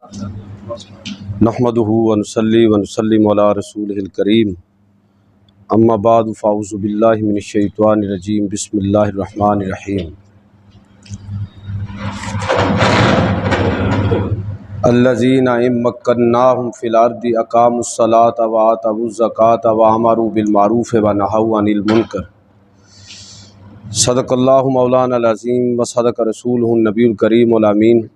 نحمدہ ونصلی ونسلم علی رسولہ الکریم اما بعد فاعوذ باللہ من الشیطان الرجیم بسم اللہ الرحمن الرحیم الذین ان مکناہم فی الارض اقاموا الصلاۃ وآتوا الزکاۃ وامروا بالمعروف ونہوا عن المنکر صدق اللہ مولانا العظیم وصدق رسولہ النبی الکریم الامین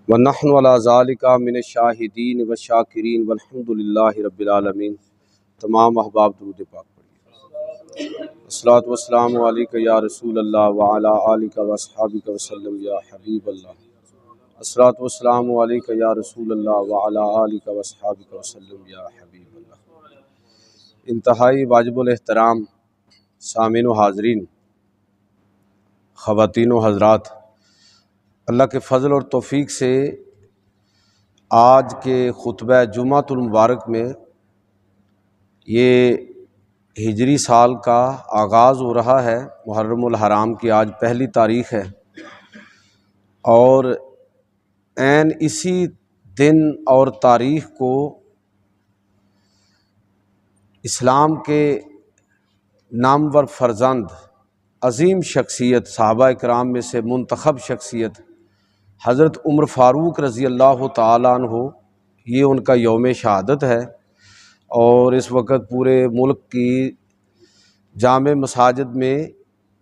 ونحن علی ذالک من الشاہدین والشاکرین والحمد للہ رب العالمین۔ تمام احباب درود پاک پڑھیے۔ الصلاۃ والسلام علیک یا رسول اللہ وعلی آلک واصحابک وسلم یا حبیب اللہ۔ الصلاۃ والسلام علیک یا رسول اللہ وعلی آلک واصحابک وسلم یا حبیب اللہ۔ انتہائی واجب الاحترام سامعین و حاضرین، خواتین و حضرات، اللہ کے فضل اور توفیق سے آج کے خطبہ جمعۃ المبارک میں یہ ہجری سال کا آغاز ہو رہا ہے۔ محرم الحرام کی آج پہلی تاریخ ہے اور عین اسی دن اور تاریخ کو اسلام کے نامور فرزند، عظیم شخصیت، صحابہ کرام میں سے منتخب شخصیت حضرت عمر فاروق رضی اللہ تعالیٰ عنہ، یہ ان کا یوم شہادت ہے اور اس وقت پورے ملک کی جامع مساجد میں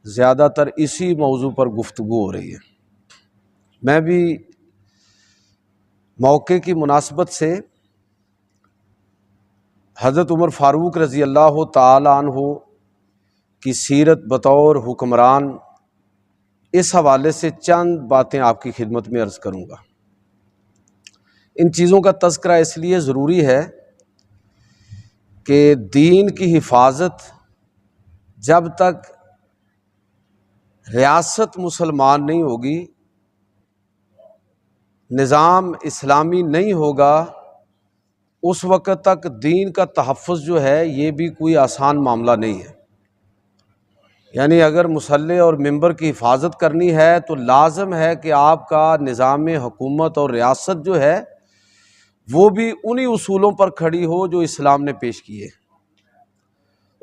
زیادہ تر اسی موضوع پر گفتگو ہو رہی ہے۔ میں بھی موقع کی مناسبت سے حضرت عمر فاروق رضی اللہ تعالیٰ عنہ کی سیرت بطور حکمران اس حوالے سے چند باتیں آپ کی خدمت میں عرض کروں گا۔ ان چیزوں کا تذکرہ اس لیے ضروری ہے کہ دین کی حفاظت جب تک ریاست مسلمان نہیں ہوگی، نظام اسلامی نہیں ہوگا، اس وقت تک دین کا تحفظ جو ہے یہ بھی کوئی آسان معاملہ نہیں ہے۔ یعنی اگر مصلی اور ممبر کی حفاظت کرنی ہے تو لازم ہے کہ آپ کا نظام حکومت اور ریاست جو ہے وہ بھی انہی اصولوں پر کھڑی ہو جو اسلام نے پیش کیے۔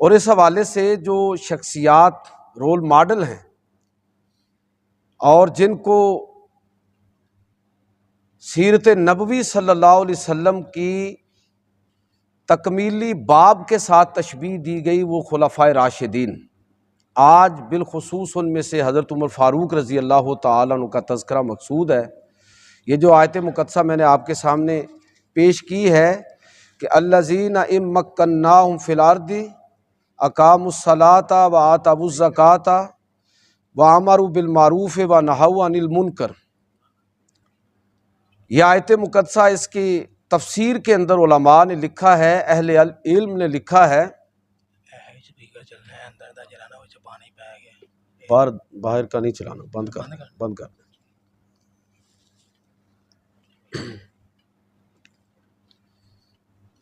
اور اس حوالے سے جو شخصیات رول ماڈل ہیں اور جن کو سیرت نبوی صلی اللہ علیہ وسلم کی تکمیلی باب کے ساتھ تشبیہ دی گئی، وہ خلفائے راشدین، آج بالخصوص ان میں سے حضرت عمر فاروق رضی اللہ تعالیٰ عنہ کا تذکرہ مقصود ہے۔ یہ جو آیت مقدسہ میں نے آپ کے سامنے پیش کی ہے کہ الذین ان مکناہم فی الارض اقاموا الصلاۃ وآتوا الزکاۃ وامروا بالمعروف ونہوا عن المنکر، یہ آیت مقدسہ، اس کی تفسیر کے اندر علماء نے لکھا ہے، اہل علم نے لکھا ہے، باہر کا نہیں چلانا، بند کر۔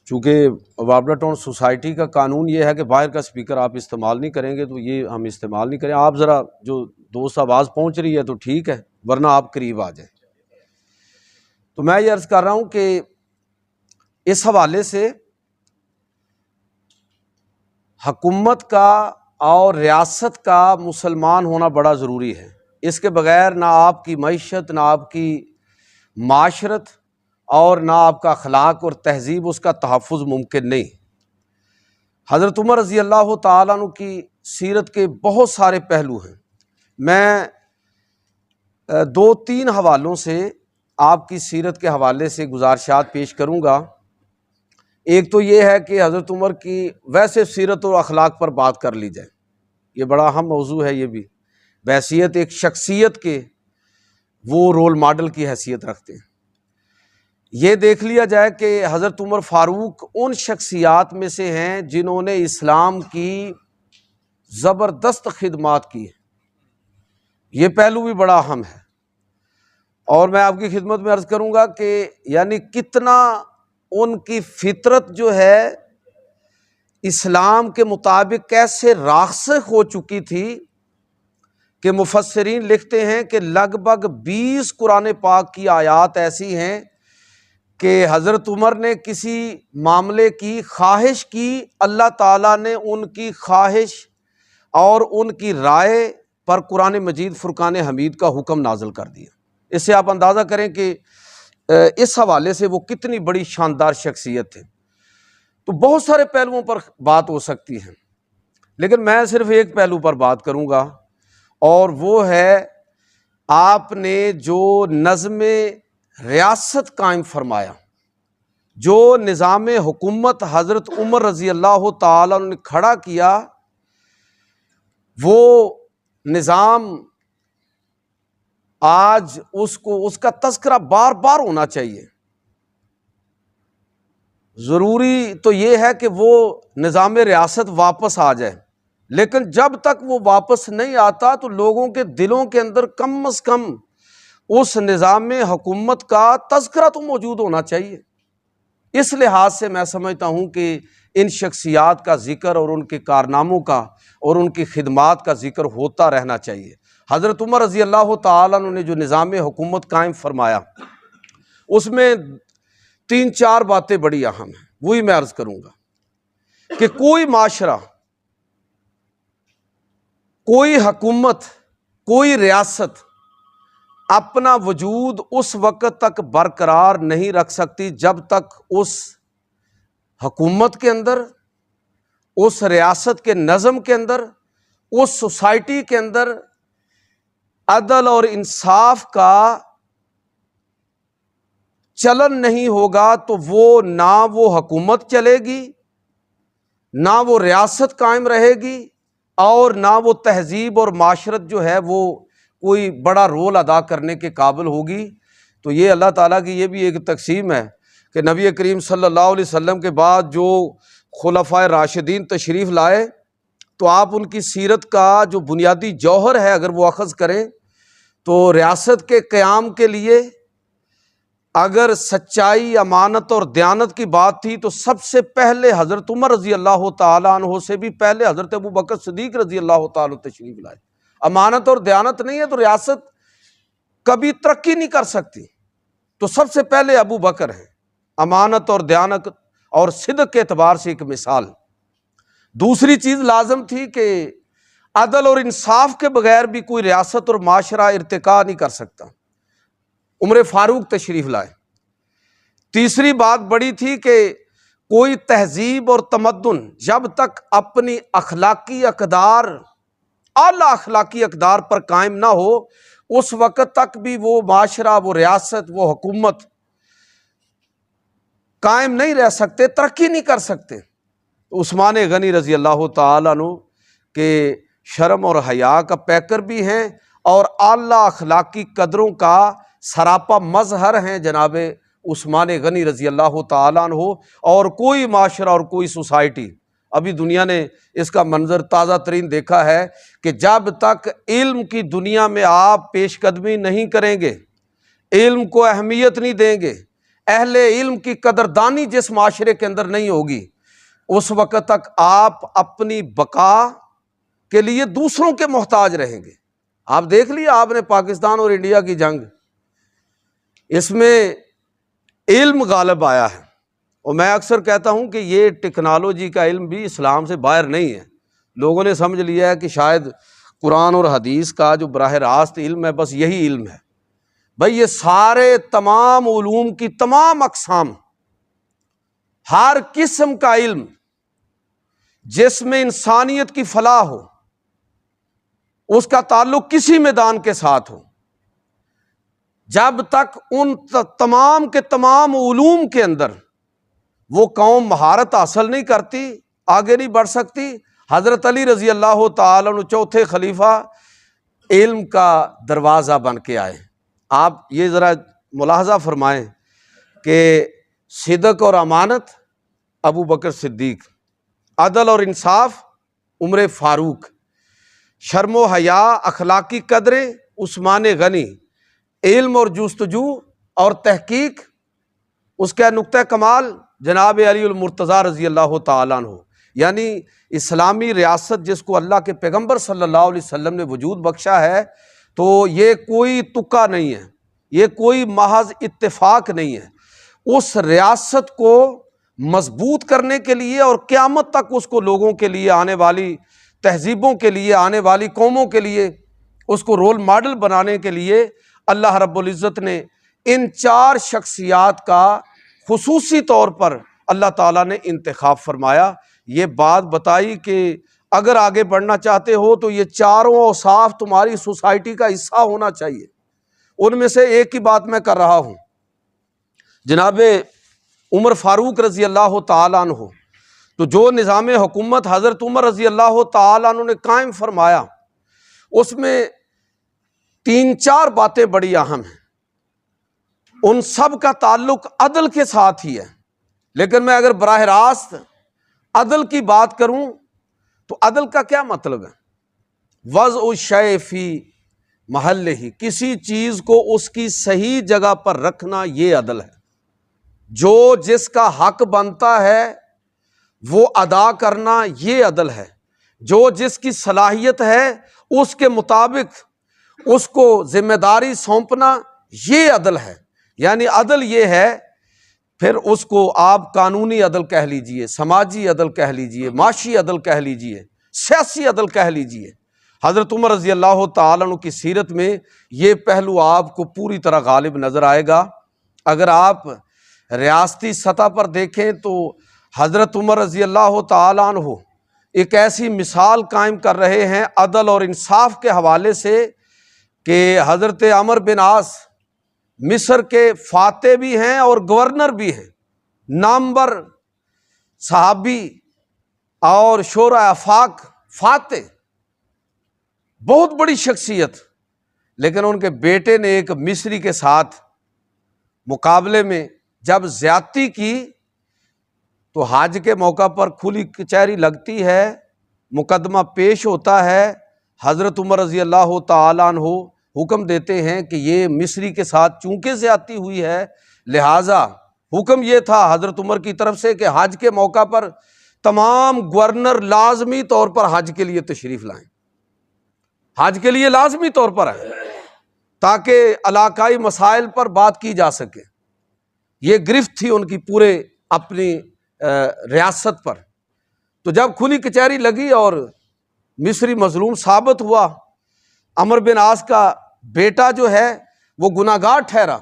چونکہ وابلا ٹاؤن سوسائٹی کا قانون یہ ہے کہ باہر کا سپیکر آپ استعمال نہیں کریں گے، تو یہ ہم استعمال نہیں کریں۔ آپ ذرا جو دوست آواز پہنچ رہی ہے تو ٹھیک ہے، ورنہ آپ قریب آ جائیں۔ تو میں یہ عرض کر رہا ہوں کہ اس حوالے سے حکومت کا اور ریاست کا مسلمان ہونا بڑا ضروری ہے۔ اس کے بغیر نہ آپ کی معیشت، نہ آپ کی معاشرت اور نہ آپ کا اخلاق اور تہذیب، اس کا تحفظ ممکن نہیں۔ حضرت عمر رضی اللہ تعالیٰ عنہ کی سیرت کے بہت سارے پہلو ہیں۔ میں دو تین حوالوں سے آپ کی سیرت کے حوالے سے گزارشات پیش کروں گا۔ ایک تو یہ ہے کہ حضرت عمر کی ویسے سیرت اور اخلاق پر بات کر لی جائے، یہ بڑا اہم موضوع ہے۔ یہ بھی بحیثیت ایک شخصیت کے وہ رول ماڈل کی حیثیت رکھتے ہیں۔ یہ دیکھ لیا جائے کہ حضرت عمر فاروق ان شخصیات میں سے ہیں جنہوں نے اسلام کی زبردست خدمات کی ہیں، یہ پہلو بھی بڑا اہم ہے۔ اور میں آپ کی خدمت میں عرض کروں گا کہ یعنی کتنا ان کی فطرت جو ہے اسلام کے مطابق کیسے راسخ ہو چکی تھی کہ مفسرین لکھتے ہیں کہ لگ بھگ 20 قرآن پاک کی آیات ایسی ہیں کہ حضرت عمر نے کسی معاملے کی خواہش کی، اللہ تعالیٰ نے ان کی خواہش اور ان کی رائے پر قرآن مجید فرقان حمید کا حکم نازل کر دیا۔ اس سے آپ اندازہ کریں کہ اس حوالے سے وہ کتنی بڑی شاندار شخصیت تھے۔ تو بہت سارے پہلوؤں پر بات ہو سکتی ہے، لیکن میں صرف ایک پہلو پر بات کروں گا، اور وہ ہے آپ نے جو نظم ریاست قائم فرمایا، جو نظام حکومت حضرت عمر رضی اللہ تعالیٰ عنہ نے کھڑا کیا، وہ نظام آج اس کا تذکرہ بار بار ہونا چاہیے۔ ضروری تو یہ ہے کہ وہ نظام ریاست واپس آ جائے، لیکن جب تک وہ واپس نہیں آتا تو لوگوں کے دلوں کے اندر کم از کم اس نظام حکومت کا تذکرہ تو موجود ہونا چاہیے۔ اس لحاظ سے میں سمجھتا ہوں کہ ان شخصیات کا ذکر اور ان کے کارناموں کا اور ان کی خدمات کا ذکر ہوتا رہنا چاہیے۔ حضرت عمر رضی اللہ تعالیٰ عنہ نے جو نظام حکومت قائم فرمایا، اس میں 3-4 باتیں بڑی اہم ہیں، وہی میں عرض کروں گا کہ کوئی معاشرہ، کوئی حکومت، کوئی ریاست اپنا وجود اس وقت تک برقرار نہیں رکھ سکتی جب تک اس حکومت کے اندر، اس ریاست کے نظم کے اندر، اس سوسائٹی کے اندر عدل اور انصاف کا چلن نہیں ہوگا، تو نہ وہ حکومت چلے گی، نہ وہ ریاست قائم رہے گی، اور نہ وہ تہذیب اور معاشرت جو ہے وہ کوئی بڑا رول ادا کرنے کے قابل ہوگی۔ تو یہ اللہ تعالیٰ کی یہ بھی ایک تقسیم ہے کہ نبی کریم صلی اللہ علیہ وسلم کے بعد جو خلفائے راشدین تشریف لائے، تو آپ ان کی سیرت کا جو بنیادی جوہر ہے اگر وہ اخذ کریں تو ریاست کے قیام کے لیے اگر سچائی، امانت اور دیانت کی بات تھی تو سب سے پہلے حضرت عمر رضی اللہ تعالیٰ عنہ سے بھی پہلے حضرت ابوبکر صدیق رضی اللہ تعالیٰ تشریف لائے۔ امانت اور دیانت نہیں ہے تو ریاست کبھی ترقی نہیں کر سکتی، تو سب سے پہلے ابو بکر ہیں، امانت اور دیانت اور صدق کے اعتبار سے ایک مثال۔ دوسری چیز لازم تھی کہ عدل اور انصاف کے بغیر بھی کوئی ریاست اور معاشرہ ارتقا نہیں کر سکتا، عمر فاروق تشریف لائے۔ تیسری بات بڑی تھی کہ کوئی تہذیب اور تمدن جب تک اپنی اخلاقی اقدار، اعلیٰ اخلاقی اقدار پر قائم نہ ہو، اس وقت تک بھی وہ معاشرہ، وہ ریاست، وہ حکومت قائم نہیں رہ سکتے، ترقی نہیں کر سکتے۔ عثمان غنی رضی اللہ تعالیٰ عنہ کے شرم اور حیا کا پیکر بھی ہیں اور اعلیٰ اخلاقی قدروں کا سراپا مظہر ہیں جناب عثمان غنی رضی اللہ تعالیٰ عنہ۔ اور کوئی معاشرہ اور کوئی سوسائٹی، ابھی دنیا نے اس کا منظر تازہ ترین دیکھا ہے کہ جب تک علم کی دنیا میں آپ پیش قدمی نہیں کریں گے، علم کو اہمیت نہیں دیں گے، اہل علم کی قدردانی جس معاشرے کے اندر نہیں ہوگی، اس وقت تک آپ اپنی بقا کے لیے دوسروں کے محتاج رہیں گے۔ آپ دیکھ لیے آپ نے پاکستان اور انڈیا کی جنگ، اس میں علم غالب آیا ہے، اور میں اکثر کہتا ہوں کہ یہ ٹیکنالوجی کا علم بھی اسلام سے باہر نہیں ہے۔ لوگوں نے سمجھ لیا ہے کہ شاید قرآن اور حدیث کا جو براہ راست علم ہے بس یہی علم ہے۔ بھائی یہ سارے تمام علوم کی تمام اقسام، ہر قسم کا علم جس میں انسانیت کی فلاح ہو، اس کا تعلق کسی میدان کے ساتھ ہو، جب تک ان تمام کے تمام علوم کے اندر وہ قوم مہارت حاصل نہیں کرتی، آگے نہیں بڑھ سکتی۔ حضرت علی رضی اللہ تعالیٰ عنہ چوتھے خلیفہ علم کا دروازہ بن کے آئے۔ آپ یہ ذرا ملاحظہ فرمائیں کہ صدق اور امانت ابو بکر صدیق، عدل اور انصاف عمر فاروق، شرم و حیا، اخلاقی قدریں عثمان غنی، علم اور جستجو اور تحقیق اس کا نقطہ کمال جناب علی المرتضیٰ رضی اللہ تعالیٰ عنہ۔ یعنی اسلامی ریاست جس کو اللہ کے پیغمبر صلی اللہ علیہ وسلم نے وجود بخشا ہے، تو یہ کوئی تکا نہیں ہے، یہ کوئی محض اتفاق نہیں ہے۔ اس ریاست کو مضبوط کرنے کے لیے اور قیامت تک اس کو لوگوں کے لیے، آنے والی تہذیبوں کے لیے، آنے والی قوموں کے لیے اس کو رول ماڈل بنانے کے لیے اللہ رب العزت نے ان 4 شخصیات کا خصوصی طور پر اللہ تعالیٰ نے انتخاب فرمایا۔ یہ بات بتائی کہ اگر آگے بڑھنا چاہتے ہو تو یہ 4 اوصاف تمہاری سوسائٹی کا حصہ ہونا چاہیے۔ ان میں سے ایک کی بات میں کر رہا ہوں، جناب عمر فاروق رضی اللہ تعالیٰ عنہ، تو جو نظام حکومت حضرت عمر رضی اللہ تعالیٰ عنہ نے قائم فرمایا، اس میں 3-4 باتیں بڑی اہم ہیں۔ ان سب کا تعلق عدل کے ساتھ ہی ہے، لیکن میں اگر براہ راست عدل کی بات کروں تو عدل کا کیا مطلب ہے؟ وضع الشیء فی محلہ، کسی چیز کو اس کی صحیح جگہ پر رکھنا، یہ عدل ہے۔ جو جس کا حق بنتا ہے وہ ادا کرنا، یہ عدل ہے۔ جو جس کی صلاحیت ہے اس کے مطابق اس کو ذمہ داری سونپنا، یہ عدل ہے۔ یعنی عدل یہ ہے، پھر اس کو آپ قانونی عدل کہہ لیجئے، سماجی عدل کہہ لیجئے، معاشی عدل کہہ لیجئے، سیاسی عدل کہہ لیجئے۔ حضرت عمر رضی اللہ تعالیٰ عنہ کی سیرت میں یہ پہلو آپ کو پوری طرح غالب نظر آئے گا۔ اگر آپ ریاستی سطح پر دیکھیں تو حضرت عمر رضی اللہ تعالیٰ عنہ ایک ایسی مثال قائم کر رہے ہیں عدل اور انصاف کے حوالے سے کہ حضرت عمرو بن عاص مصر کے فاتح بھی ہیں اور گورنر بھی ہیں، نامور صحابی اور شورا آفاق فاتح، بہت بڑی شخصیت، لیکن ان کے بیٹے نے ایک مصری کے ساتھ مقابلے میں جب زیادتی کی تو حج کے موقع پر کھلی کچہری لگتی ہے، مقدمہ پیش ہوتا ہے، حضرت عمر رضی اللہ تعالیٰ عنہ حکم دیتے ہیں کہ یہ مصری کے ساتھ چونکہ زیادتی ہوئی ہے، لہٰذا حکم یہ تھا حضرت عمر کی طرف سے کہ حج کے موقع پر تمام گورنر لازمی طور پر حج کے لیے تشریف لائیں، حج کے لیے لازمی طور پر آئیں تاکہ علاقائی مسائل پر بات کی جا سکے۔ یہ گرفت تھی ان کی پورے اپنی ریاست پر۔ تو جب کھلی کچہری لگی اور مصری مظلوم ثابت ہوا، عمرو بن عاص کا بیٹا جو ہے وہ گناہ گار ٹھہرا،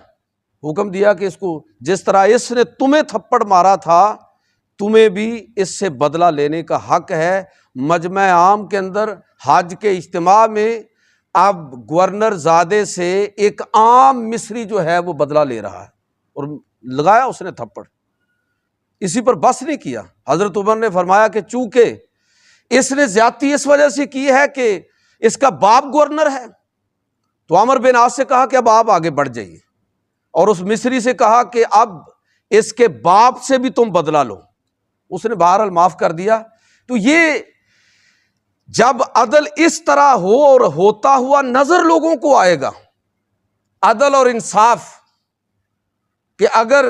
حکم دیا کہ اس کو جس طرح اس نے تمہیں تھپڑ مارا تھا، تمہیں بھی اس سے بدلہ لینے کا حق ہے۔ مجمع عام کے اندر حج کے اجتماع میں اب گورنر زادے سے ایک عام مصری جو ہے وہ بدلہ لے رہا ہے، اور لگایا اس نے تھپڑ۔ اسی پر بس نہیں کیا، حضرت عمر نے فرمایا کہ چونکہ اس نے زیادتی اس وجہ سے کی ہے کہ اس کا باپ گورنر ہے، تو عمرو بن عاص سے کہا کہ اب آپ آگے بڑھ جائیے، اور اس مصری سے کہا کہ اب اس کے باپ سے بھی تم بدلہ لو۔ اس نے بہرحال معاف کر دیا۔ تو یہ جب عدل اس طرح ہو اور ہوتا ہوا نظر لوگوں کو آئے گا، عدل اور انصاف، کہ اگر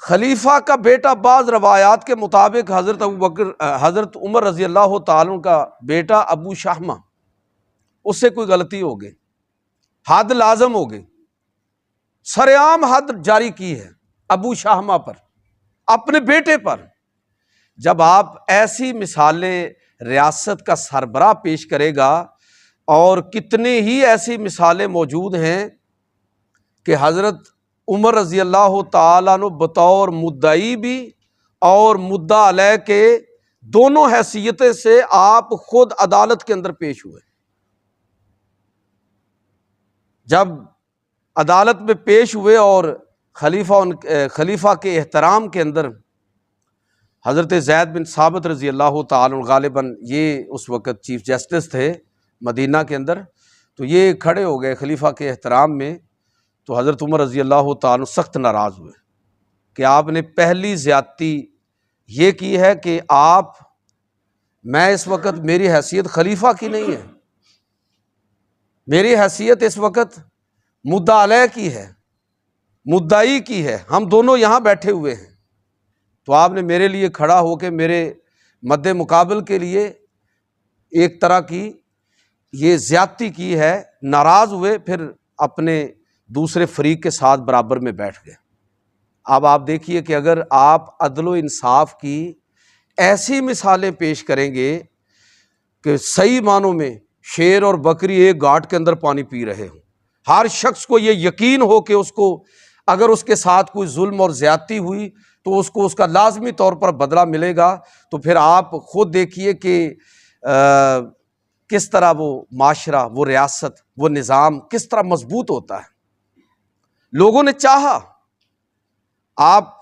خلیفہ کا بیٹا، بعض روایات کے مطابق حضرت عمر رضی اللہ تعالیٰ کا بیٹا ابو شاہمہ، اس سے کوئی غلطی ہو گئی، حد لازم ہو گئی، سرعام حد جاری کی ہے ابو شاہمہ پر، اپنے بیٹے پر، جب آپ ایسی مثالیں ریاست کا سربراہ پیش کرے گا، اور کتنے ہی ایسی مثالیں موجود ہیں کہ حضرت عمر رضی اللہ تعالیٰ عنہ بطور مدعی بھی اور مدعا علیہ کے دونوں حیثیتیں سے آپ خود عدالت کے اندر پیش ہوئے۔ جب عدالت میں پیش ہوئے اور خلیفہ کے احترام کے اندر حضرت زید بن ثابت رضی اللہ تعالیٰ عنہ، غالباً یہ اس وقت چیف جسٹس تھے مدینہ کے اندر، تو یہ کھڑے ہو گئے خلیفہ کے احترام میں، تو حضرت عمر رضی اللہ تعالیٰ عنہ سخت ناراض ہوئے کہ آپ نے پہلی زیادتی یہ کی ہے کہ میں اس وقت، میری حیثیت خلیفہ کی نہیں ہے، میری حیثیت اس وقت مدعا علیہ کی ہے، مدعی کی ہے، ہم دونوں یہاں بیٹھے ہوئے ہیں، تو آپ نے میرے لیے کھڑا ہو کے میرے مد مقابل کے لیے ایک طرح کی یہ زیادتی کی ہے۔ ناراض ہوئے، پھر اپنے دوسرے فریق کے ساتھ برابر میں بیٹھ گئے۔ اب آپ دیکھیے کہ اگر آپ عدل و انصاف کی ایسی مثالیں پیش کریں گے کہ صحیح معنوں میں شیر اور بکری ایک گھاٹ کے اندر پانی پی رہے ہوں، ہر شخص کو یہ یقین ہو کہ اس کو اگر اس کے ساتھ کوئی ظلم اور زیادتی ہوئی تو اس کو اس کا لازمی طور پر بدلہ ملے گا، تو پھر آپ خود دیکھیے کہ کس طرح وہ معاشرہ، وہ ریاست، وہ نظام کس طرح مضبوط ہوتا ہے۔ لوگوں نے چاہا، آپ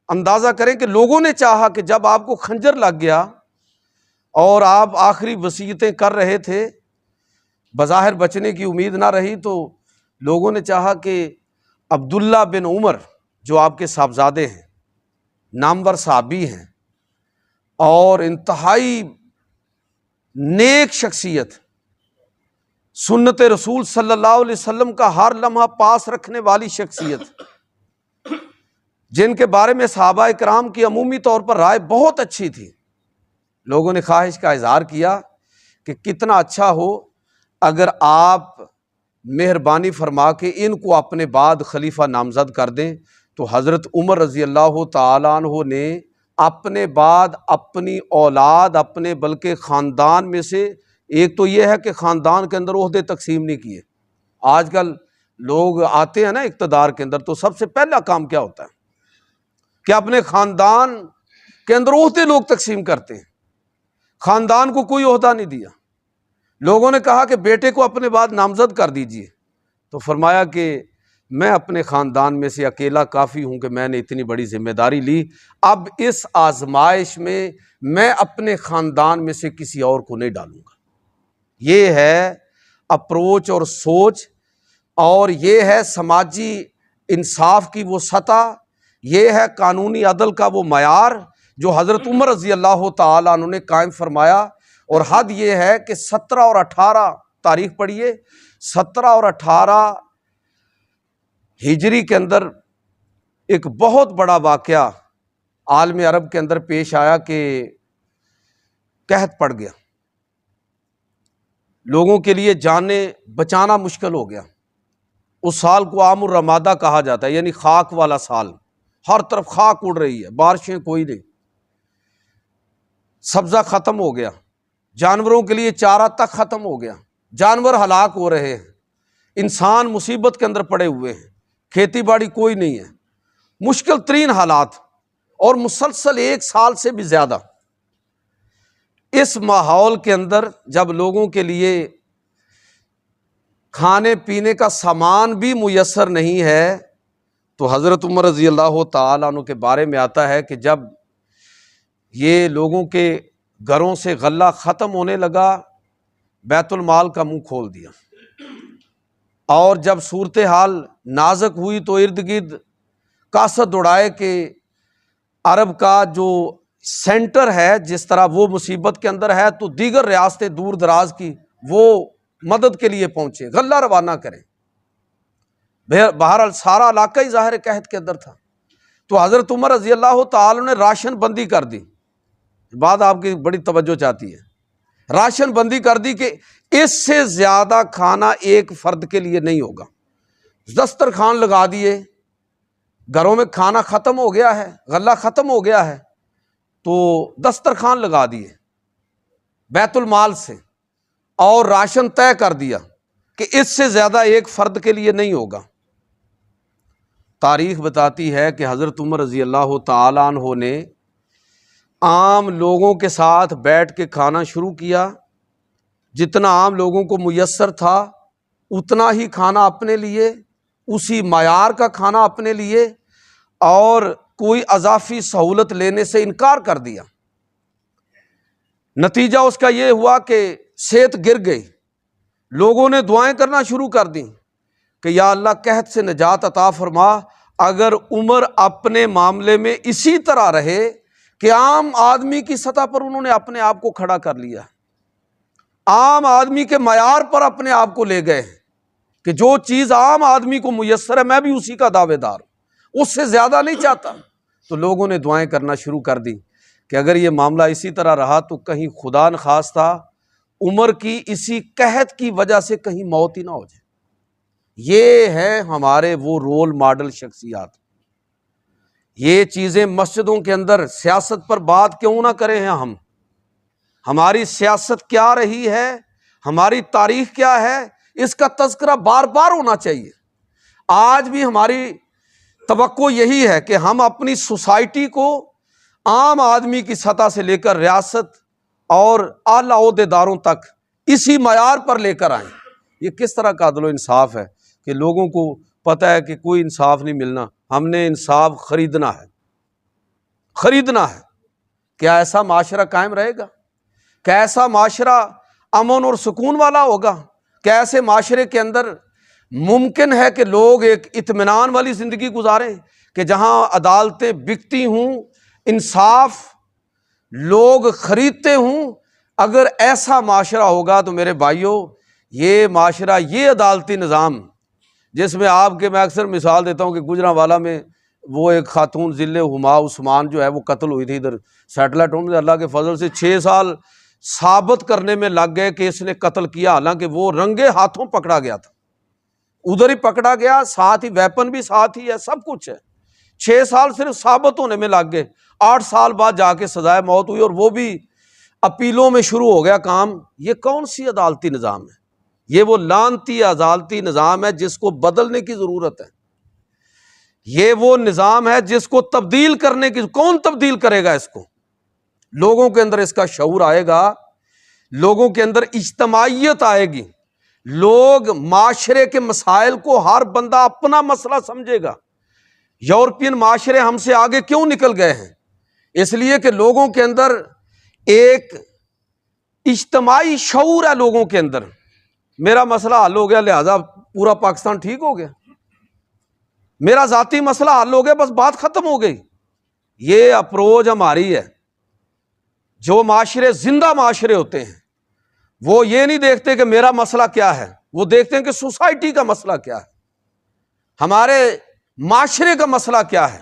اندازہ کریں کہ لوگوں نے چاہا کہ جب آپ کو خنجر لگ گیا اور آپ آخری وصیتیں کر رہے تھے، بظاہر بچنے کی امید نہ رہی، تو لوگوں نے چاہا کہ عبداللہ بن عمر جو آپ کے صاحبزادے ہیں، نامور صحابی ہیں اور انتہائی نیک شخصیت، سنت رسول صلی اللہ علیہ وسلم کا ہر لمحہ پاس رکھنے والی شخصیت، جن کے بارے میں صحابہ کرام کی عمومی طور پر رائے بہت اچھی تھی، لوگوں نے خواہش کا اظہار کیا کہ کتنا اچھا ہو اگر آپ مہربانی فرما کے ان کو اپنے بعد خلیفہ نامزد کر دیں۔ تو حضرت عمر رضی اللہ تعالیٰ عنہ نے اپنے بعد اپنی اولاد، اپنے بلکہ خاندان میں سے ایک تو یہ ہے کہ خاندان کے اندر عہدے تقسیم نہیں کیے۔ آج کل لوگ آتے ہیں نا اقتدار کے اندر، تو سب سے پہلا کام کیا ہوتا ہے کہ اپنے خاندان کے اندر عہدے لوگ تقسیم کرتے ہیں، خاندان کو کوئی عہدہ نہیں دیا۔ لوگوں نے کہا کہ بیٹے کو اپنے بعد نامزد کر دیجئے، تو فرمایا کہ میں اپنے خاندان میں سے اکیلا کافی ہوں کہ میں نے اتنی بڑی ذمہ داری لی، اب اس آزمائش میں اپنے خاندان میں سے کسی اور کو نہیں ڈالوں گا۔ یہ ہے اپروچ اور سوچ، اور یہ ہے سماجی انصاف کی وہ سطح، یہ ہے قانونی عدل کا وہ معیار جو حضرت عمر رضی اللہ تعالیٰ عنہ نے قائم فرمایا۔ اور حد یہ ہے کہ 17 اور 18 تاریخ پڑھیے، 17 اور 18 ہجری کے اندر ایک بہت بڑا واقعہ عالم عرب کے اندر پیش آیا کہ قحط پڑ گیا، لوگوں کے لیے جانیں بچانا مشکل ہو گیا۔ اس سال کو عام الرمادہ کہا جاتا ہے، یعنی خاک والا سال، ہر طرف خاک اڑ رہی ہے، بارشیں کوئی نہیں، سبزہ ختم ہو گیا، جانوروں کے لیے چارہ تک ختم ہو گیا، جانور ہلاک ہو رہے ہیں، انسان مصیبت کے اندر پڑے ہوئے ہیں، کھیتی باڑی کوئی نہیں ہے، مشکل ترین حالات، اور مسلسل 1 سال سے بھی زیادہ۔ اس ماحول کے اندر جب لوگوں کے لیے کھانے پینے کا سامان بھی میسر نہیں ہے، تو حضرت عمر رضی اللہ تعالیٰ عنہ کے بارے میں آتا ہے کہ جب یہ لوگوں کے گھروں سے غلہ ختم ہونے لگا، بیت المال کا منہ کھول دیا، اور جب صورتحال نازک ہوئی تو ارد گرد کاسد اڑائے کہ عرب کا جو سینٹر ہے جس طرح وہ مصیبت کے اندر ہے، تو دیگر ریاستیں دور دراز کی وہ مدد کے لیے پہنچے، غلہ روانہ کریں۔ بہرحال سارا علاقہ ہی ظاہر قحط کے اندر تھا، تو حضرت عمر رضی اللہ تعالیٰ نے راشن بندی کر دی۔ بات آپ کی بڑی توجہ چاہتی ہے، راشن بندی کر دی کہ اس سے زیادہ کھانا ایک فرد کے لیے نہیں ہوگا۔ دسترخوان لگا دیے، گھروں میں کھانا ختم ہو گیا ہے، غلہ ختم ہو گیا ہے، تو دسترخوان لگا دیے بیت المال سے، اور راشن طے کر دیا کہ اس سے زیادہ ایک فرد کے لیے نہیں ہوگا۔ تاریخ بتاتی ہے کہ حضرت عمر رضی اللہ تعالیٰ عنہ نے عام لوگوں کے ساتھ بیٹھ کے کھانا شروع کیا، جتنا عام لوگوں کو میسر تھا اتنا ہی کھانا اپنے لیے، اسی معیار کا کھانا اپنے لیے، اور کوئی اضافی سہولت لینے سے انکار کر دیا۔ نتیجہ اس کا یہ ہوا کہ صحت گر گئی، لوگوں نے دعائیں کرنا شروع کر دیں کہ یا اللہ قحط سے نجات عطا فرما۔ اگر عمر اپنے معاملے میں اسی طرح رہے کہ عام آدمی کی سطح پر انہوں نے اپنے آپ کو کھڑا کر لیا، عام آدمی کے معیار پر اپنے آپ کو لے گئے کہ جو چیز عام آدمی کو میسر ہے میں بھی اسی کا دعوے دار ہوں، اس سے زیادہ نہیں چاہتا، تو لوگوں نے دعائیں کرنا شروع کر دی کہ اگر یہ معاملہ اسی طرح رہا تو کہیں خدا نخواستہ عمر کی اسی قحط کی وجہ سے کہیں موت ہی نہ ہو جائے۔ یہ ہے ہمارے وہ رول ماڈل شخصیات، یہ چیزیں مسجدوں کے اندر سیاست پر بات کیوں نہ کریں ہیں ہم؟ ہماری سیاست کیا رہی ہے، ہماری تاریخ کیا ہے، اس کا تذکرہ بار بار ہونا چاہیے۔ آج بھی ہماری توقع یہی ہے کہ ہم اپنی سوسائٹی کو عام آدمی کی سطح سے لے کر ریاست اور اعلیٰ عہدیداروں تک اسی معیار پر لے کر آئیں۔ یہ کس طرح کا عدل و انصاف ہے کہ لوگوں کو پتہ ہے کہ کوئی انصاف نہیں ملنا، ہم نے انصاف خریدنا ہے، خریدنا ہے۔ کیا ایسا معاشرہ قائم رہے گا؟ کیا ایسا معاشرہ امن اور سکون والا ہوگا؟ کیا ایسے معاشرے کے اندر ممکن ہے کہ لوگ ایک اطمینان والی زندگی گزاریں کہ جہاں عدالتیں بکتی ہوں، انصاف لوگ خریدتے ہوں؟ اگر ایسا معاشرہ ہوگا تو میرے بھائیوں، یہ معاشرہ، یہ عدالتی نظام جس میں آپ کے، میں اکثر مثال دیتا ہوں کہ گجرانوالہ میں وہ ایک خاتون ذل ہما عثمان جو ہے وہ قتل ہوئی تھی ادھر سیٹلائٹ ہوم میں، اللہ کے فضل سے 6 سال ثابت کرنے میں لگ گئے کہ اس نے قتل کیا، حالانکہ وہ رنگے ہاتھوں پکڑا گیا تھا، ادھر ہی پکڑا گیا، ساتھ ہی ویپن بھی ساتھ ہی ہے، سب کچھ ہے۔ 6 سال صرف ثابت ہونے میں لگ گئے، 8 سال بعد جا کے سزائے موت ہوئی، اور وہ بھی اپیلوں میں شروع ہو گیا کام۔ یہ کون سی عدالتی نظام ہے؟ یہ وہ لعنتی عدالتی نظام ہے جس کو بدلنے کی ضرورت ہے۔ یہ وہ نظام ہے جس کو تبدیل کرنے کی، کون تبدیل کرے گا اس کو؟ لوگوں کے اندر اس کا شعور آئے گا، لوگوں کے اندر اجتماعیت آئے گی، لوگ معاشرے کے مسائل کو ہر بندہ اپنا مسئلہ سمجھے گا۔ یورپین معاشرے ہم سے آگے کیوں نکل گئے ہیں؟ اس لیے کہ لوگوں کے اندر ایک اجتماعی شعور ہے، لوگوں کے اندر میرا مسئلہ حل ہو گیا لہذا پورا پاکستان ٹھیک ہو گیا، میرا ذاتی مسئلہ حل ہو گیا بس بات ختم ہو گئی۔ یہ اپروچ ہماری ہے۔ جو معاشرے زندہ معاشرے ہوتے ہیں وہ یہ نہیں دیکھتے کہ میرا مسئلہ کیا ہے، وہ دیکھتے ہیں کہ سوسائٹی کا مسئلہ کیا ہے، ہمارے معاشرے کا مسئلہ کیا ہے۔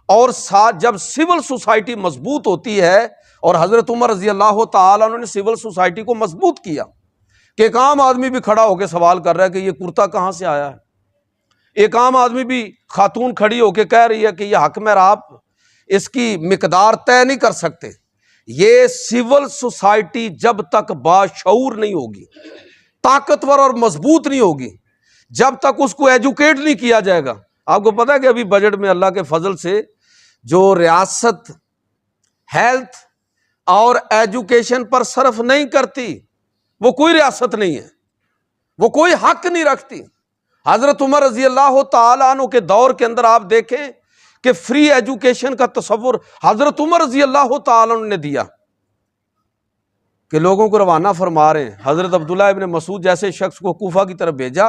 اور ساتھ جب سول سوسائٹی مضبوط ہوتی ہے، اور حضرت عمر رضی اللہ تعالیٰ عنہ نے سول سوسائٹی کو مضبوط کیا کہ ایک عام آدمی بھی کھڑا ہو کے سوال کر رہا ہے کہ یہ کرتا کہاں سے آیا ہے، ایک عام آدمی بھی، خاتون کھڑی ہو کے کہہ رہی ہے کہ یہ حق میں آپ اس کی مقدار طے نہیں کر سکتے۔ یہ سول سوسائٹی جب تک باشعور نہیں ہوگی، طاقتور اور مضبوط نہیں ہوگی، جب تک اس کو ایجوکیٹ نہیں کیا جائے گا۔ آپ کو پتہ ہے کہ ابھی بجٹ میں اللہ کے فضل سے جو ریاست ہیلتھ اور ایجوکیشن پر صرف نہیں کرتی، وہ کوئی ریاست نہیں ہے، وہ کوئی حق نہیں رکھتی۔ حضرت عمر رضی اللہ تعالیٰ عنہ کے دور کے اندر آپ دیکھیں کہ فری ایجوکیشن کا تصور حضرت عمر رضی اللہ تعالیٰ عنہ نے دیا کہ لوگوں کو روانہ فرما رہے ہیں۔ حضرت عبداللہ ابن مسعود جیسے شخص کو کوفہ کی طرف بھیجا،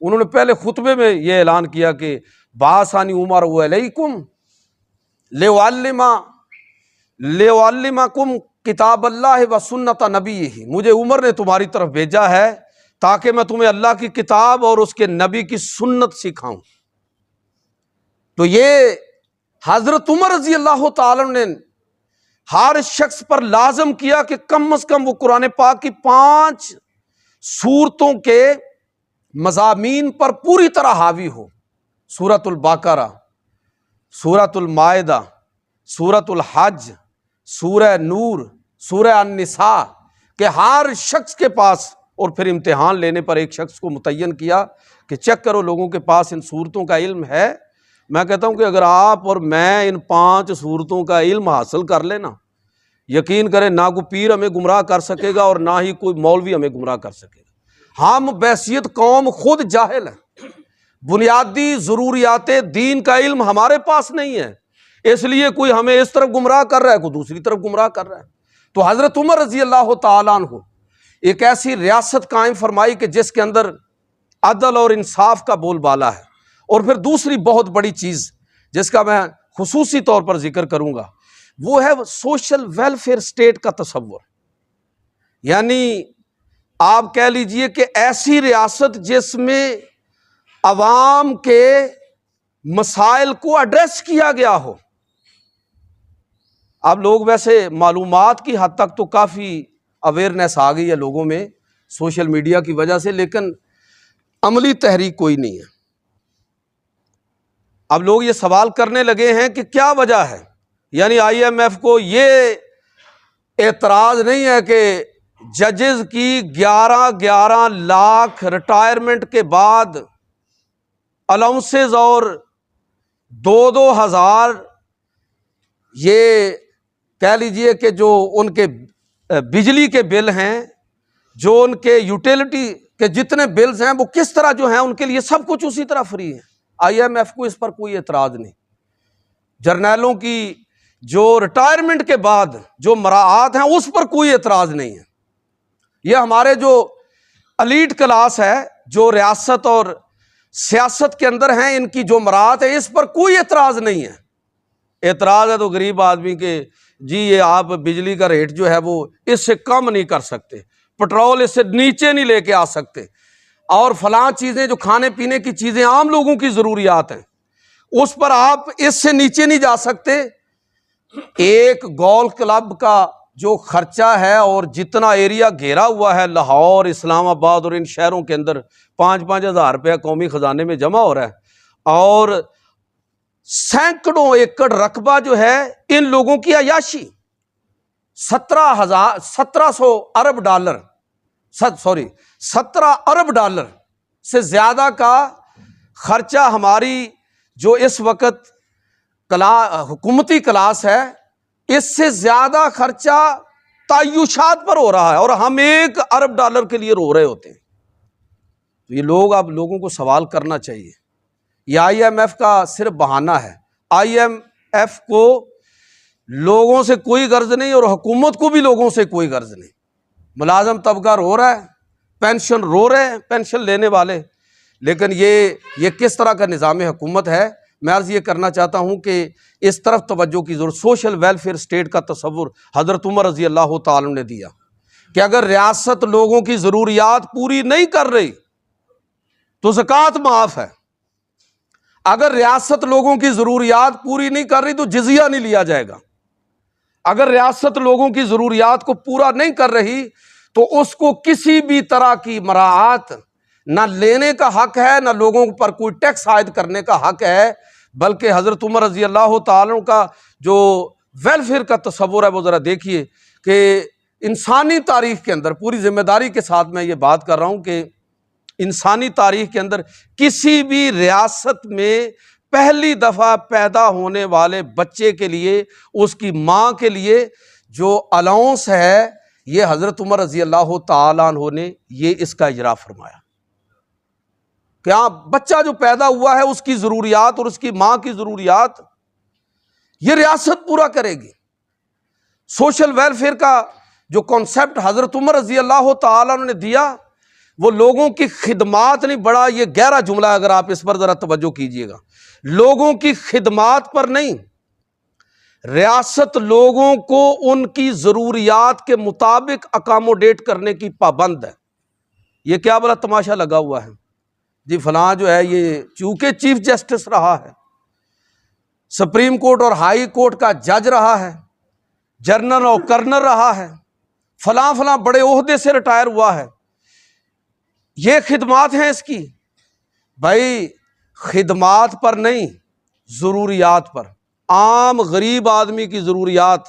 انہوں نے پہلے خطبے میں یہ اعلان کیا کہ باسانی عمر علیکم لیعلمکم کتاب اللہ و سنت نبیہ، مجھے عمر نے تمہاری طرف بھیجا ہے تاکہ میں تمہیں اللہ کی کتاب اور اس کے نبی کی سنت سکھاؤں۔ تو یہ حضرت عمر رضی اللہ تعالیٰ نے ہر شخص پر لازم کیا کہ کم از کم وہ قرآن پاک کی 5 سورتوں کے مضامین پر پوری طرح حاوی ہو، سورۃ البقرہ، سورۃ المائدہ، سورۃ الحج، سورہ نور، سورہ النساء، کہ ہر شخص کے پاس، اور پھر امتحان لینے پر ایک شخص کو متعین کیا کہ چیک کرو لوگوں کے پاس ان صورتوں کا علم ہے۔ میں کہتا ہوں کہ اگر آپ اور میں ان 5 صورتوں کا علم حاصل کر لینا، یقین کریں نہ کوئی پیر ہمیں گمراہ کر سکے گا اور نہ ہی کوئی مولوی ہمیں گمراہ کر سکے گا۔ ہم بحیثیت قوم خود جاہل ہیں، بنیادی ضروریات دین کا علم ہمارے پاس نہیں ہے، اس لیے کوئی ہمیں اس طرف گمراہ کر رہا ہے، کوئی دوسری طرف گمراہ کر رہا ہے۔ تو حضرت عمر رضی اللہ تعالیٰ عنہ ایک ایسی ریاست قائم فرمائی کہ جس کے اندر عدل اور انصاف کا بول بالا ہے۔ اور پھر دوسری بہت بڑی چیز جس کا میں خصوصی طور پر ذکر کروں گا، وہ ہے سوشل ویلفیئر اسٹیٹ کا تصور، یعنی آپ کہہ لیجئے کہ ایسی ریاست جس میں عوام کے مسائل کو ایڈریس کیا گیا ہو۔ اب لوگ ویسے معلومات کی حد تک تو کافی اویئرنیس آ گئی ہے لوگوں میں سوشل میڈیا کی وجہ سے، لیکن عملی تحریک کوئی نہیں ہے۔ اب لوگ یہ سوال کرنے لگے ہیں کہ کیا وجہ ہے، یعنی آئی ایم ایف کو یہ اعتراض نہیں ہے کہ ججز کی 11 لاکھ ریٹائرمنٹ کے بعد الاؤنسز اور 2,000 یہ کہہ لیجئے کہ جو ان کے بجلی کے بل ہیں، جو ان کے یوٹیلیٹی کے جتنے بلز ہیں، وہ کس طرح جو ہیں ان کے لیے سب کچھ اسی طرح فری ہے۔ آئی ایم ایف کو اس پر کوئی اعتراض نہیں۔ جرنیلوں کی جو ریٹائرمنٹ کے بعد جو مراعات ہیں اس پر کوئی اعتراض نہیں ہے۔ یہ ہمارے جو الیٹ کلاس ہے، جو ریاست اور سیاست کے اندر ہیں، ان کی جو مراعات ہے اس پر کوئی اعتراض نہیں ہے۔ اعتراض ہے تو غریب آدمی کے، جی یہ آپ بجلی کا ریٹ جو ہے وہ اس سے کم نہیں کر سکتے، پٹرول اس سے نیچے نہیں لے کے آ سکتے، اور فلاں چیزیں جو کھانے پینے کی چیزیں عام لوگوں کی ضروریات ہیں اس پر آپ اس سے نیچے نہیں جا سکتے۔ ایک گولف کلب کا جو خرچہ ہے اور جتنا ایریا گھیرا ہوا ہے لاہور، اسلام آباد اور ان شہروں کے اندر، 5-5 ہزار روپیہ قومی خزانے میں جمع ہو رہا ہے، اور سینکڑوں ایکڑ رقبہ جو ہے ان لوگوں کی عیاشی، 17 ارب ڈالر سے زیادہ کا خرچہ ہماری جو اس وقت حکومتی کلاس ہے، اس سے زیادہ خرچہ تعیشات پر ہو رہا ہے، اور ہم 1 ارب ڈالر کے لیے رو رہے ہوتے ہیں۔ تو یہ لوگ، اب لوگوں کو سوال کرنا چاہیے، یہ آئی ایم ایف کا صرف بہانہ ہے۔ آئی ایم ایف کو لوگوں سے کوئی غرض نہیں، اور حکومت کو بھی لوگوں سے کوئی غرض نہیں۔ ملازم طبقہ رو رہا ہے، پینشن رو رہے ہیں پینشن لینے والے، لیکن یہ کس طرح کا نظام حکومت ہے؟ میں عرض یہ کرنا چاہتا ہوں کہ اس طرف توجہ کی ضرورت۔ سوشل ویلفیئر اسٹیٹ کا تصور حضرت عمر رضی اللہ تعالیٰ نے دیا کہ اگر ریاست لوگوں کی ضروریات پوری نہیں کر رہی تو زکوٰۃ معاف ہے، اگر ریاست لوگوں کی ضروریات پوری نہیں کر رہی تو جزیہ نہیں لیا جائے گا، اگر ریاست لوگوں کی ضروریات کو پورا نہیں کر رہی تو اس کو کسی بھی طرح کی مراعات نہ لینے کا حق ہے، نہ لوگوں پر کوئی ٹیکس عائد کرنے کا حق ہے۔ بلکہ حضرت عمر رضی اللہ تعالیٰ کا جو ویلفیئر کا تصور ہے وہ ذرا دیکھیے کہ انسانی تاریخ کے اندر، پوری ذمہ داری کے ساتھ میں یہ بات کر رہا ہوں کہ انسانی تاریخ کے اندر کسی بھی ریاست میں پہلی دفعہ پیدا ہونے والے بچے کے لیے، اس کی ماں کے لیے جو الاؤنس ہے، یہ حضرت عمر رضی اللہ تعالیٰ عنہ نے یہ اس کا اجرا فرمایا کہ ہاں بچہ جو پیدا ہوا ہے اس کی ضروریات اور اس کی ماں کی ضروریات یہ ریاست پورا کرے گی۔ سوشل ویلفیئر کا جو کانسیپٹ حضرت عمر رضی اللہ تعالیٰ نے دیا، وہ لوگوں کی خدمات نہیں، بڑا یہ گہرا جملہ ہے، اگر آپ اس پر ذرا توجہ کیجئے گا، لوگوں کی خدمات پر نہیں، ریاست لوگوں کو ان کی ضروریات کے مطابق اکاموڈیٹ کرنے کی پابند ہے۔ یہ کیا بڑا تماشا لگا ہوا ہے جی، فلاں جو ہے یہ چونکہ چیف جسٹس رہا ہے، سپریم کورٹ اور ہائی کورٹ کا جج رہا ہے، جنرل اور کرنل رہا ہے، فلاں فلاں بڑے عہدے سے ریٹائر ہوا ہے، یہ خدمات ہیں اس کی۔ بھائی خدمات پر نہیں، ضروریات پر، عام غریب آدمی کی ضروریات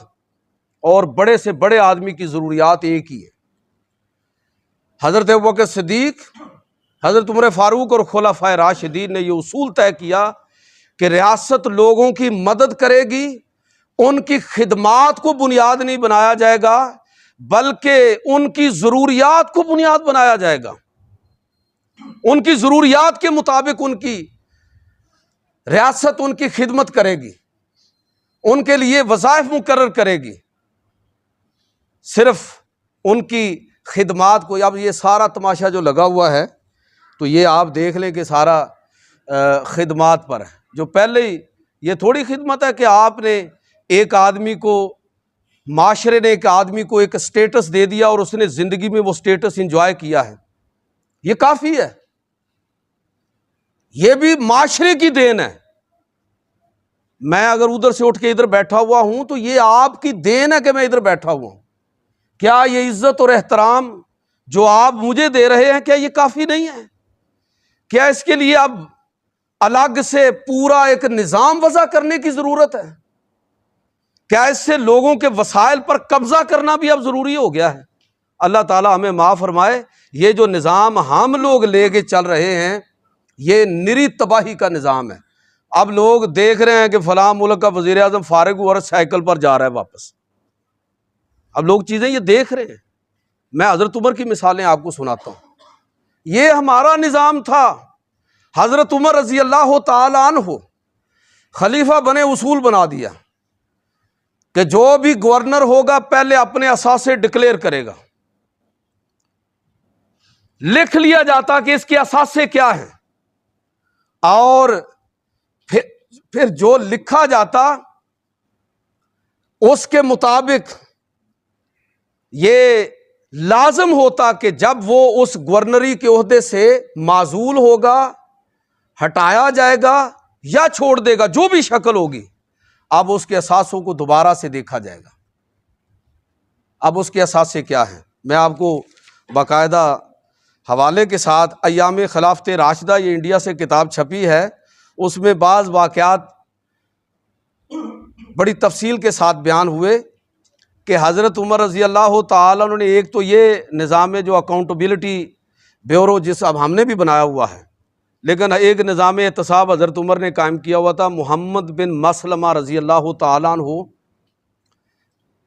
اور بڑے سے بڑے آدمی کی ضروریات ایک ہی ہے۔ حضرت ابوبکر صدیق، حضرت عمر فاروق اور خلفائے راشدین نے یہ اصول طے کیا کہ ریاست لوگوں کی مدد کرے گی، ان کی خدمات کو بنیاد نہیں بنایا جائے گا بلکہ ان کی ضروریات کو بنیاد بنایا جائے گا۔ ان کی ضروریات کے مطابق ان کی ریاست ان کی خدمت کرے گی، ان کے لیے وظائف مقرر کرے گی، صرف ان کی خدمات کو۔ اب یہ سارا تماشا جو لگا ہوا ہے تو یہ آپ دیکھ لیں کہ سارا خدمات پر ہے، جو پہلے ہی یہ تھوڑی خدمت ہے کہ آپ نے ایک آدمی کو، معاشرے نے ایک آدمی کو ایک سٹیٹس دے دیا اور اس نے زندگی میں وہ سٹیٹس انجوائے کیا ہے، یہ کافی ہے، یہ بھی معاشرے کی دین ہے۔ میں اگر ادھر سے اٹھ کے ادھر بیٹھا ہوا ہوں تو یہ آپ کی دین ہے کہ میں ادھر بیٹھا ہوا ہوں۔ کیا یہ عزت اور احترام جو آپ مجھے دے رہے ہیں کیا یہ کافی نہیں ہے؟ کیا اس کے لیے اب الگ سے پورا ایک نظام وضع کرنے کی ضرورت ہے؟ کیا اس سے لوگوں کے وسائل پر قبضہ کرنا بھی اب ضروری ہو گیا ہے؟ اللہ تعالیٰ ہمیں معاف فرمائے، یہ جو نظام ہم لوگ لے کے چل رہے ہیں یہ نری تباہی کا نظام ہے۔ اب لوگ دیکھ رہے ہیں کہ فلاں ملک کا وزیر اعظم فارغ ہوا اور سائیکل پر جا رہا ہے واپس، اب لوگ چیزیں یہ دیکھ رہے ہیں۔ میں حضرت عمر کی مثالیں آپ کو سناتا ہوں، یہ ہمارا نظام تھا۔ حضرت عمر رضی اللہ تعالی عنہ خلیفہ بنے، اصول بنا دیا کہ جو بھی گورنر ہوگا پہلے اپنے اثاثے ڈکلیئر کرے گا، لکھ لیا جاتا کہ اس کے اثاثے کیا ہیں، اور پھر جو لکھا جاتا اس کے مطابق یہ لازم ہوتا کہ جب وہ اس گورنری کے عہدے سے معزول ہوگا، ہٹایا جائے گا یا چھوڑ دے گا، جو بھی شکل ہوگی، اب اس کے اثاثوں کو دوبارہ سے دیکھا جائے گا۔ اب اس کے اثاثے کیا ہیں، میں آپ کو باقاعدہ حوالے کے ساتھ، ایام خلافت راشدہ، یہ انڈیا سے کتاب چھپی ہے، اس میں بعض واقعات بڑی تفصیل کے ساتھ بیان ہوئے کہ حضرت عمر رضی اللہ تعالیٰ عنہ نے ایک تو یہ نظام جو اکاؤنٹیبلٹی بیورو جس اب ہم نے بھی بنایا ہوا ہے، لیکن ایک نظام احتساب حضرت عمر نے قائم کیا ہوا تھا۔ محمد بن مسلمہ رضی اللہ تعالیٰ عنہ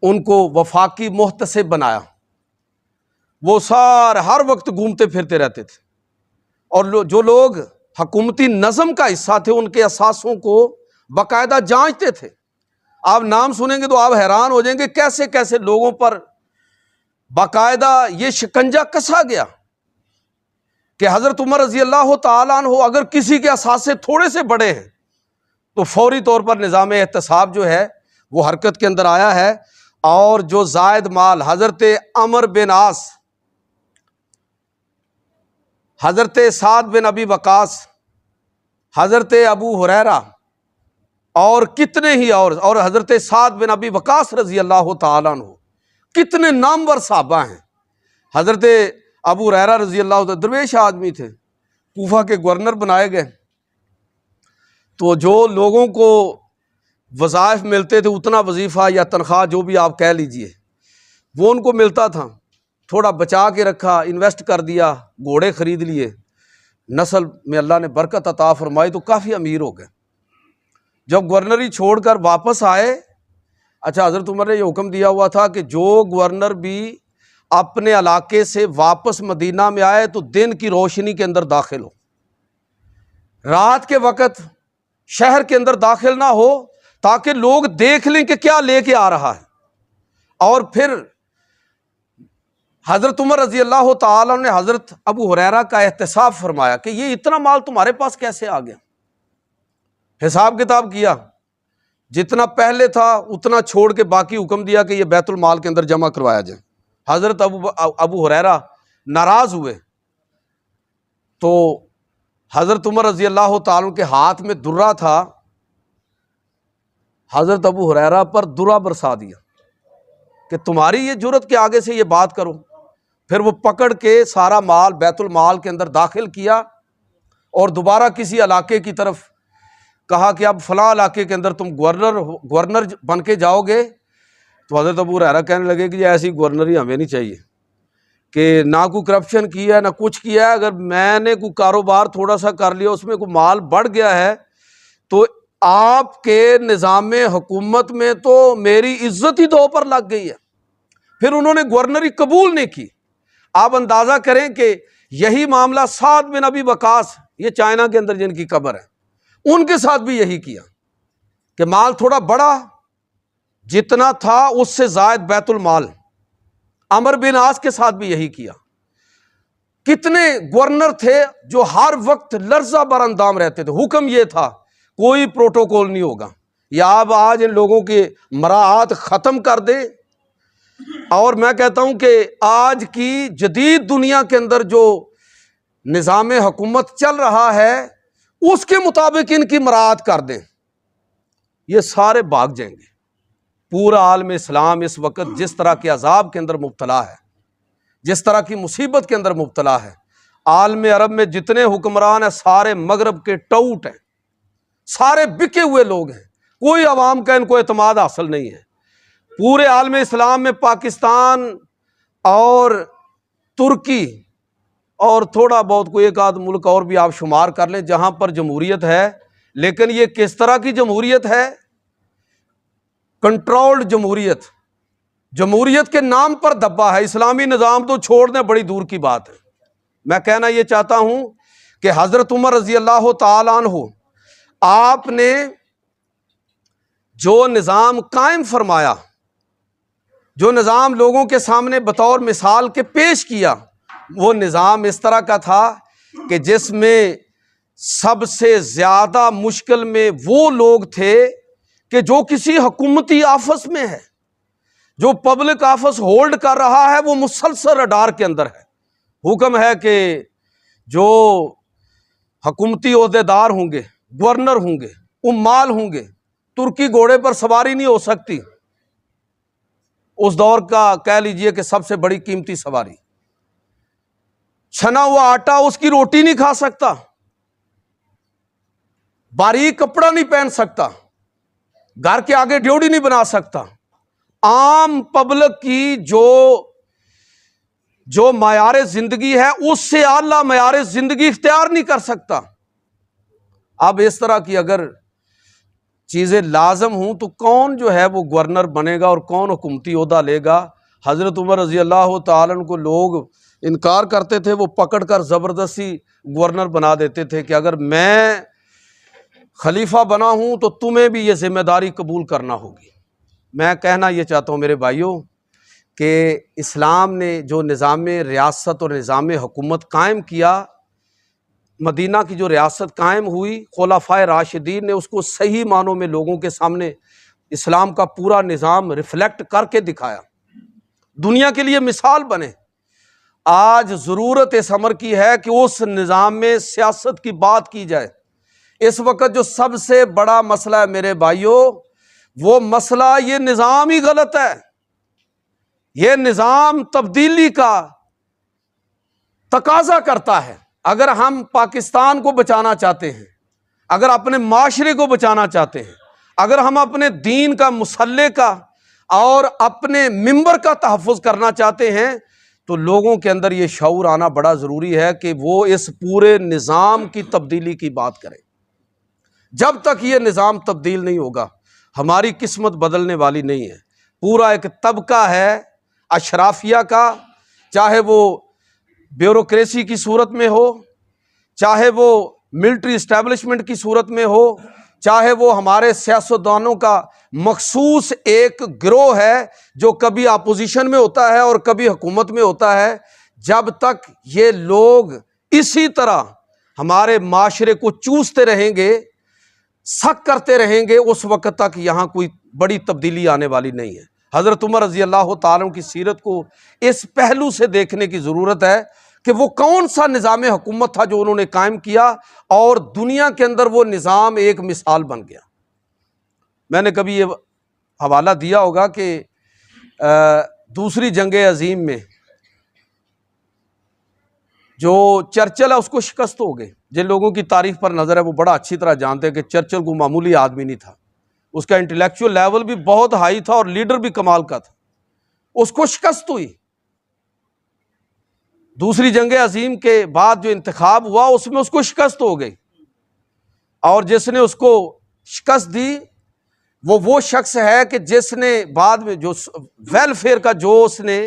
ان کو وفاقی محتسب بنایا، وہ ہر وقت گھومتے پھرتے رہتے تھے، اور جو لوگ حکومتی نظم کا حصہ تھے ان کے اثاثوں کو باقاعدہ جانچتے تھے۔ آپ نام سنیں گے تو آپ حیران ہو جائیں گے کیسے کیسے لوگوں پر باقاعدہ یہ شکنجہ کسا گیا کہ حضرت عمر رضی اللہ تعالیٰ عنہ اگر کسی کے اثاثے تھوڑے سے بڑے ہیں تو فوری طور پر نظام احتساب جو ہے وہ حرکت کے اندر آیا ہے، اور جو زائد مال حضرت عمر بن عاص، حضرت سعد بن ابی وقاص، حضرت ابو ہریرہ اور کتنے ہی اور حضرت سعد بن ابی وقاص رضی اللہ تعالیٰ عنہ، کتنے نامور صحابہ ہیں۔ حضرت ابو ہریرہ رضی اللہ تعالیٰ درویش آدمی تھے، کوفہ کے گورنر بنائے گئے، تو جو لوگوں کو وظائف ملتے تھے، اتنا وظیفہ یا تنخواہ جو بھی آپ کہہ لیجئے، وہ ان کو ملتا تھا، تھوڑا بچا کے رکھا، انویسٹ کر دیا، گھوڑے خرید لیے، نسل میں اللہ نے برکت عطا فرمائی تو کافی امیر ہو گئے۔ جب گورنری چھوڑ کر واپس آئے، اچھا حضرت عمر نے یہ حکم دیا ہوا تھا کہ جو گورنر بھی اپنے علاقے سے واپس مدینہ میں آئے تو دن کی روشنی کے اندر داخل ہو، رات کے وقت شہر کے اندر داخل نہ ہو، تاکہ لوگ دیکھ لیں کہ کیا لے کے آ رہا ہے۔ اور پھر حضرت عمر رضی اللہ تعالیٰ نے حضرت ابو ہریرہ کا احتساب فرمایا کہ یہ اتنا مال تمہارے پاس کیسے آ گیا؟ حساب کتاب کیا، جتنا پہلے تھا اتنا چھوڑ کے باقی حکم دیا کہ یہ بیت المال کے اندر جمع کروایا جائے۔ حضرت ابو ہریرہ ناراض ہوئے تو حضرت عمر رضی اللہ تعالیٰ کے ہاتھ میں درہ تھا، حضرت ابو ہریرہ پر درہ برسا دیا کہ تمہاری یہ جرت کے آگے سے یہ بات کرو۔ پھر وہ پکڑ کے سارا مال بیت المال کے اندر داخل کیا، اور دوبارہ کسی علاقے کی طرف کہا کہ اب فلاں علاقے کے اندر تم گورنر بن کے جاؤ گے۔ تو حضرت ابو ہریرہ کہنے لگے کہ ایسی گورنری ہمیں نہیں چاہیے، کہ نہ کوئی کرپشن کیا ہے نہ کچھ کیا ہے، اگر میں نے کوئی کاروبار تھوڑا سا کر لیا اس میں کوئی مال بڑھ گیا ہے تو آپ کے نظام حکومت میں تو میری عزت ہی دو پر لگ گئی ہے۔ پھر انہوں نے گورنری قبول نہیں کی۔ آپ اندازہ کریں کہ یہی معاملہ سعد بن ابی وقاص، یہ چائنا کے اندر جن کی قبر ہے، ان کے ساتھ بھی یہی کیا کہ مال تھوڑا بڑا، جتنا تھا اس سے زائد بیت المال۔ عمر بن عاص کے ساتھ بھی یہی کیا۔ کتنے گورنر تھے جو ہر وقت لرزہ بر اندام رہتے تھے، حکم یہ تھا کوئی پروٹوکول نہیں ہوگا، یا آپ آج ان لوگوں کے مراعات ختم کر دیں۔ اور میں کہتا ہوں کہ آج کی جدید دنیا کے اندر جو نظام حکومت چل رہا ہے اس کے مطابق ان کی مراعات کر دیں، یہ سارے بھاگ جائیں گے۔ پورا عالم اسلام اس وقت جس طرح کے عذاب کے اندر مبتلا ہے، جس طرح کی مصیبت کے اندر مبتلا ہے، عالم عرب میں جتنے حکمران ہیں سارے مغرب کے ٹوٹ ہیں، سارے بکے ہوئے لوگ ہیں، کوئی عوام کا ان کو اعتماد حاصل نہیں ہے۔ پورے عالم اسلام میں پاکستان اور ترکی اور تھوڑا بہت کوئی ایک آدھ ملک اور بھی آپ شمار کر لیں جہاں پر جمہوریت ہے، لیکن یہ کس طرح کی جمہوریت ہے؟ کنٹرولڈ جمہوریت، جمہوریت کے نام پر دبا ہے۔ اسلامی نظام تو چھوڑ دیں، بڑی دور کی بات ہے۔ میں کہنا یہ چاہتا ہوں کہ حضرت عمر رضی اللہ تعالیٰ عنہ آپ نے جو نظام قائم فرمایا، جو نظام لوگوں کے سامنے بطور مثال کے پیش کیا، وہ نظام اس طرح کا تھا کہ جس میں سب سے زیادہ مشکل میں وہ لوگ تھے کہ جو کسی حکومتی آفس میں ہے، جو پبلک آفس ہولڈ کر رہا ہے، وہ مسلسل رڈار کے اندر ہے۔ حکم ہے کہ جو حکومتی عہدیدار ہوں گے، گورنر ہوں گے، عمال ہوں گے، ترکی گھوڑے پر سواری نہیں ہو سکتی، اس دور کا کہہ لیجئے کہ سب سے بڑی قیمتی سواری۔ چھنا ہوا آٹا اس کی روٹی نہیں کھا سکتا، باریک کپڑا نہیں پہن سکتا، گھر کے آگے ڈیوڑی نہیں بنا سکتا، عام پبلک کی جو معیار زندگی ہے اس سے اعلیٰ معیار زندگی اختیار نہیں کر سکتا۔ اب اس طرح کی اگر چیزیں لازم ہوں تو کون جو ہے وہ گورنر بنے گا اور کون حکومتی عہدہ لے گا؟ حضرت عمر رضی اللہ تعالیٰ عنہ کو لوگ انکار کرتے تھے، وہ پکڑ کر زبردستی گورنر بنا دیتے تھے کہ اگر میں خلیفہ بنا ہوں تو تمہیں بھی یہ ذمہ داری قبول کرنا ہوگی۔ میں کہنا یہ چاہتا ہوں میرے بھائیوں کہ اسلام نے جو نظام ریاست اور نظام حکومت قائم کیا، مدینہ کی جو ریاست قائم ہوئی، خلفائے راشدین نے اس کو صحیح معنوں میں لوگوں کے سامنے اسلام کا پورا نظام ریفلیکٹ کر کے دکھایا، دنیا کے لیے مثال بنے۔ آج ضرورت اس امر کی ہے کہ اس نظام میں سیاست کی بات کی جائے۔ اس وقت جو سب سے بڑا مسئلہ ہے میرے بھائیوں، وہ مسئلہ یہ نظام ہی غلط ہے۔ یہ نظام تبدیلی کا تقاضا کرتا ہے۔ اگر ہم پاکستان کو بچانا چاہتے ہیں، اگر اپنے معاشرے کو بچانا چاہتے ہیں، اگر ہم اپنے دین کا، مسلح کا اور اپنے ممبر کا تحفظ کرنا چاہتے ہیں، تو لوگوں کے اندر یہ شعور آنا بڑا ضروری ہے کہ وہ اس پورے نظام کی تبدیلی کی بات کریں۔ جب تک یہ نظام تبدیل نہیں ہوگا ہماری قسمت بدلنے والی نہیں ہے۔ پورا ایک طبقہ ہے اشرافیہ کا، چاہے وہ بیوروکریسی کی صورت میں ہو، چاہے وہ ملٹری اسٹیبلشمنٹ کی صورت میں ہو، چاہے وہ ہمارے سیاستدانوں کا مخصوص ایک گروہ ہے جو کبھی اپوزیشن میں ہوتا ہے اور کبھی حکومت میں ہوتا ہے۔ جب تک یہ لوگ اسی طرح ہمارے معاشرے کو چوستے رہیں گے، سک کرتے رہیں گے، اس وقت تک یہاں کوئی بڑی تبدیلی آنے والی نہیں ہے۔ حضرت عمر رضی اللہ تعالیٰ عنہ کی سیرت کو اس پہلو سے دیکھنے کی ضرورت ہے کہ وہ کون سا نظام حکومت تھا جو انہوں نے قائم کیا اور دنیا کے اندر وہ نظام ایک مثال بن گیا۔ میں نے کبھی یہ حوالہ دیا ہوگا کہ دوسری جنگ عظیم میں جو چرچل ہے اس کو شکست ہو گئی۔ جن لوگوں کی تاریخ پر نظر ہے وہ بڑا اچھی طرح جانتے ہیں کہ چرچل کو معمولی آدمی نہیں تھا، اس کا انٹلیکچوئل لیول بھی بہت ہائی تھا اور لیڈر بھی کمال کا تھا۔ اس کو شکست ہوئی۔ دوسری جنگ عظیم کے بعد جو انتخاب ہوا اس میں اس کو شکست ہو گئی، اور جس نے اس کو شکست دی وہ شخص ہے کہ جس نے بعد میں جو ویلفیئر کا جو اس نے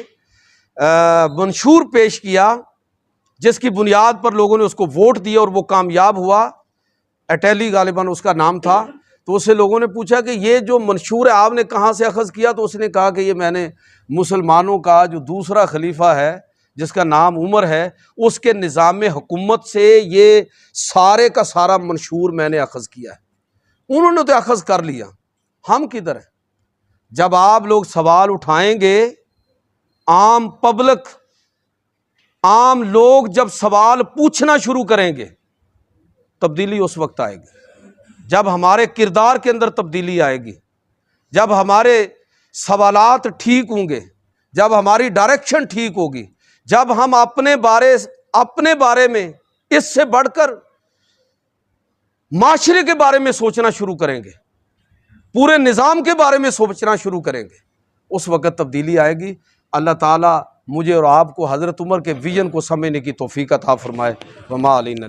منشور پیش کیا، جس کی بنیاد پر لوگوں نے اس کو ووٹ دیا اور وہ کامیاب ہوا، اٹیلی غالباً اس کا نام تھا۔ تو اس سے لوگوں نے پوچھا کہ یہ جو منشور ہے آپ نے کہاں سے اخذ کیا؟ تو اس نے کہا کہ یہ میں نے مسلمانوں کا جو دوسرا خلیفہ ہے جس کا نام عمر ہے، اس کے نظام حکومت سے یہ سارے کا سارا منشور میں نے اخذ کیا ہے۔ انہوں نے تو اخذ کر لیا، ہم کدھر ہیں؟ جب آپ لوگ سوال اٹھائیں گے، عام پبلک، عام لوگ جب سوال پوچھنا شروع کریں گے، تبدیلی اس وقت آئے گی جب ہمارے کردار کے اندر تبدیلی آئے گی، جب ہمارے سوالات ٹھیک ہوں گے، جب ہماری ڈائریکشن ٹھیک ہوگی، جب ہم اپنے بارے اپنے بارے میں اس سے بڑھ کر معاشرے کے بارے میں سوچنا شروع کریں گے، پورے نظام کے بارے میں سوچنا شروع کریں گے، اس وقت تبدیلی آئے گی۔ اللہ تعالیٰ مجھے اور آپ کو حضرت عمر کے ویژن کو سمجھنے کی توفیق عطا فرمائے۔ وما علینا۔